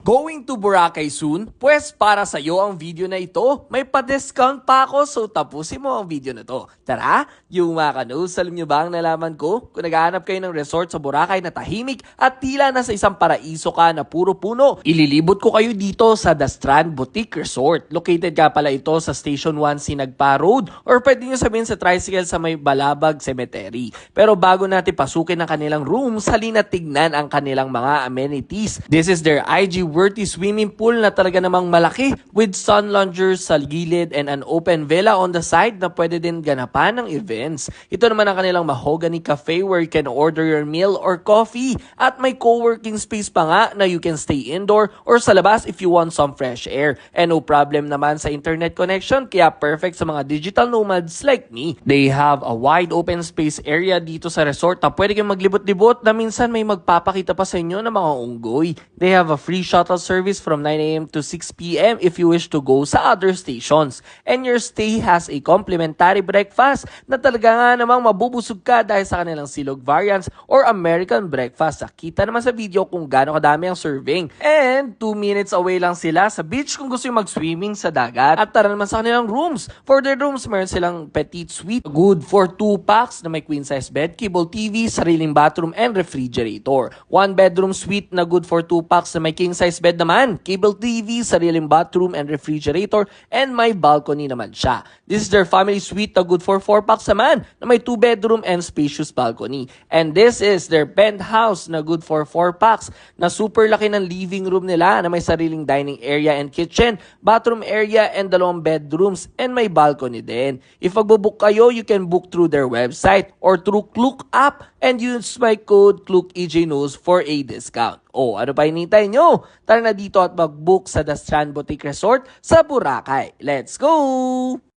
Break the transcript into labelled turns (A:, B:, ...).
A: Going to Boracay soon? Pwes para sa iyo ang video na ito. May pa-discount pa ako so tapusin mo ang video na to. Tara, yung mga kanoos, alam nyo ba ang nalaman ko? Kung naghahanap kayo ng resort sa Boracay na tahimik at tila nasa isang paraiso ka na puro puno, ililibot ko kayo dito sa The Strand Boutique Resort. Located ka pala ito sa Station 1 Sinagpa Road or pwede nyo sabihin sa tricycle sa may Balabag Cemetery. Pero bago natin pasukin ang kanilang rooms, halina tignan ang kanilang mga amenities. This is their IG-worthy swimming pool na talaga namang malaki with sun loungers sa gilid and an open villa on the side na pwede din ganapan ng events. Ito naman ang kanilang mahogany cafe where you can order your meal or coffee at may co-working space pa nga na you can stay indoor or sa labas if you want some fresh air. And no problem naman sa internet connection kaya perfect sa mga digital nomads like me. They have a wide open space area dito sa resort na pwede kayong maglibot-libot na minsan may magpapakita pa sa inyo ng mga unggoy. They have a free shuttle service from 9 a.m. to 6 p.m. if you wish to go sa other stations. And your stay has a complimentary breakfast na talaga nga namang mabubusog ka dahil sa kanilang silog variants or American breakfast. Kita naman sa video kung gaano kadami ang serving. And 2 minutes away lang sila sa beach kung gusto yung mag-swimming sa dagat. At tara naman sa kanilang rooms. For their rooms, meron silang petite suite. Good for 2 packs na may queen size bed, cable TV, sariling bathroom, and refrigerator. 1 bedroom suite na good for 2 packs na may king size bed naman, cable TV, sariling bathroom and refrigerator, and may balcony naman siya. This is their family suite na good for 4 packs naman na may 2 bedroom and spacious balcony. And this is their penthouse na good for 4 packs na super laki ng living room nila na may sariling dining area and kitchen, bathroom area, and 2 bedrooms, and may balcony din. If magbo-book kayo, you can book through their website or through Klook app and use my code KlookEJKnows for a discount. O, ano pa hinihintay nyo? Tara na dito at mag-book sa The Strand Boutique Resort sa Boracay. Let's go!